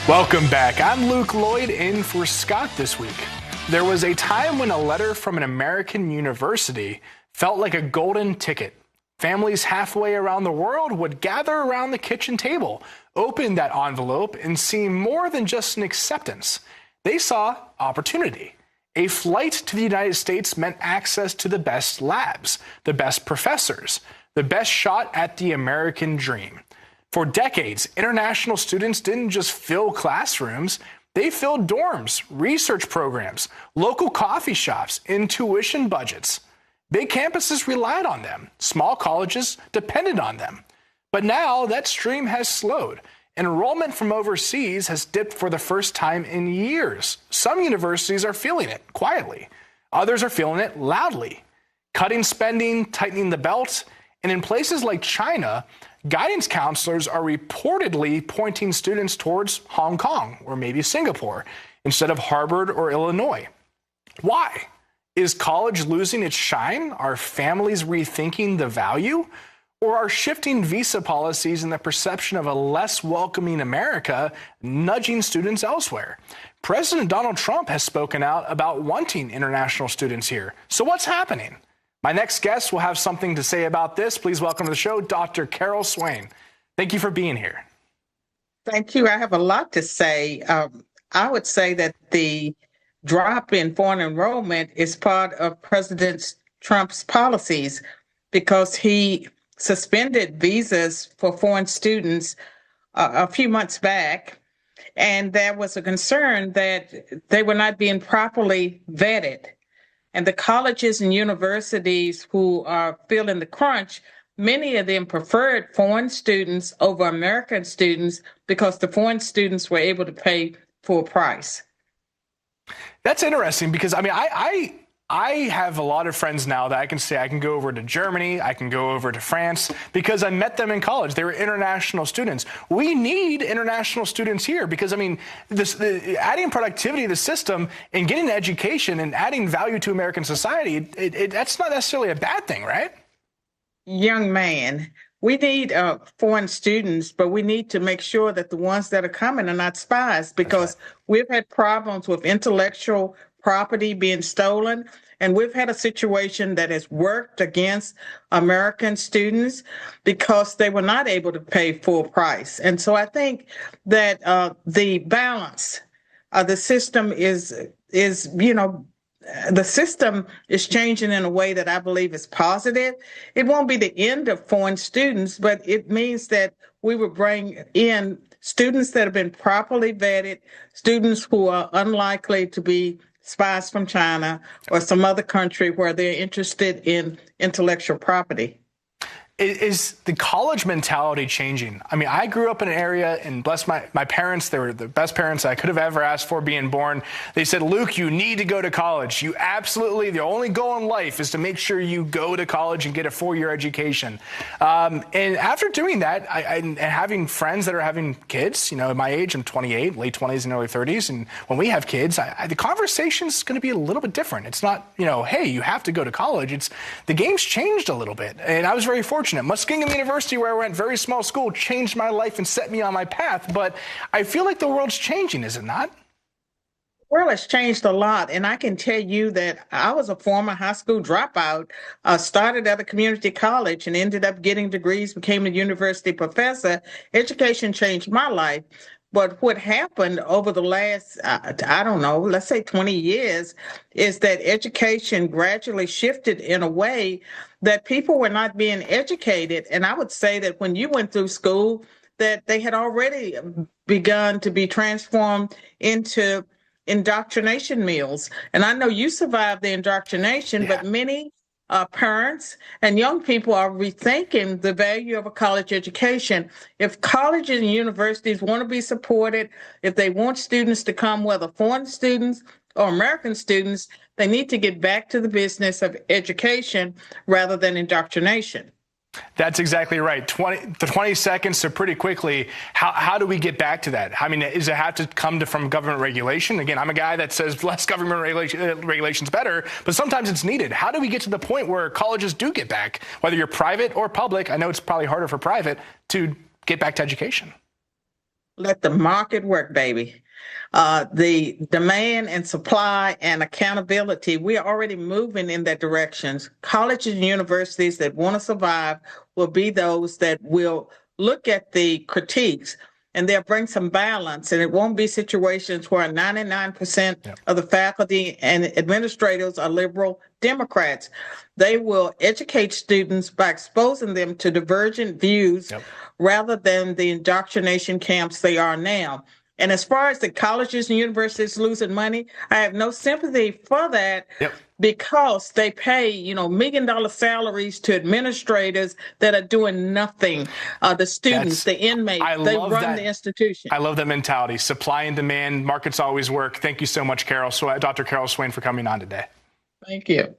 Welcome back. I'm Luke Lloyd in for Scott this week. There was a time when a letter from an American university felt like a golden ticket. Families halfway around the world would gather around the kitchen table, open that envelope, and see more than just an acceptance. They saw opportunity. A flight to the United States meant access to the best labs, the best professors, the best shot at the American dream. For decades, international students didn't just fill classrooms, they filled dorms, research programs, local coffee shops, and tuition budgets. Big campuses relied on them. Small colleges depended on them. But now that stream has slowed. Enrollment from overseas has dipped for the first time in years. Some universities are feeling it quietly. Others are feeling it loudly. Cutting spending, tightening the belt, and in places like China, guidance counselors are reportedly pointing students towards Hong Kong or maybe Singapore instead of Harvard or Illinois. Why? Is college losing its shine? Are families rethinking the value? Or are shifting visa policies and the perception of a less welcoming America nudging students elsewhere? President Donald Trump has spoken out about wanting international students here. So what's happening? My next guest will have something to say about this. Please welcome to the show, Dr. Carol Swain. Thank you for being here. Thank you. I have a lot to say. I would say that the drop in foreign enrollment is part of President Trump's policies because he suspended visas for foreign students a few months back, and there was a concern that they were not being properly vetted. And the colleges and universities who are feeling the crunch, many of them preferred foreign students over American students because the foreign students were able to pay full price. That's interesting because, I have a lot of friends now that I can say I can go over to Germany, I can go over to France because I met them in college. They were international students. We need international students here because, adding productivity to the system and getting education and adding value to American society, that's not necessarily a bad thing, right? Young man, we need foreign students, but we need to make sure that the ones that are coming are not spies because we've had problems with intellectual property being stolen. And we've had a situation that has worked against American students because they were not able to pay full price. And so I think that the balance of the system the system is changing in a way that I believe is positive. It won't be the end of foreign students, but it means that we will bring in students that have been properly vetted, students who are unlikely to be spies from China or some other country where they're interested in intellectual property. Is the college mentality changing? I grew up in an area, and bless my parents, they were the best parents I could have ever asked for being born. They said, Luke, you need to go to college. You absolutely, the only goal in life is to make sure you go to college and get a 4-year education. And after doing that, and having friends that are having kids, at my age, I'm 28, late 20s and early 30s, and when we have kids, the conversation is going to be a little bit different. It's not, hey, you have to go to college. It's the game's changed a little bit, and I was very fortunate. Muskingum University, where I went, very small school, changed my life and set me on my path. But I feel like the world's changing, is it not? Well, it's changed a lot. And I can tell you that I was a former high school dropout, started at a community college and ended up getting degrees, became a university professor. Education changed my life. But what happened over the last, let's say 20 years, is that education gradually shifted in a way that people were not being educated. And I would say that when you went through school, that they had already begun to be transformed into indoctrination meals. And I know you survived the indoctrination, but many parents and young people are rethinking the value of a college education. If colleges and universities want to be supported, if they want students to come, whether foreign students or American students, they need to get back to the business of education rather than indoctrination. That's exactly right. 20 seconds, so pretty quickly, how do we get back to that? Does it have to come from government regulation? Again, I'm a guy that says less government regulation's better, but sometimes it's needed. How do we get to the point where colleges do get back, whether you're private or public? I know it's probably harder for private to get back to education. Let the market work, baby. The demand and supply and accountability, we are already moving in that direction. Colleges and universities that want to survive will be those that will look at the critiques and they'll bring some balance. And it won't be situations where 99% of the faculty and administrators are liberal Democrats. They will educate students by exposing them to divergent views rather than the indoctrination camps they are now. And as far as the colleges and universities losing money, I have no sympathy for that because they pay, $1 million salaries to administrators that are doing nothing. The students, the inmates, they run the institution. I love that mentality. Supply and demand, markets always work. Thank you so much, Dr. Carol Swain, for coming on today. Thank you.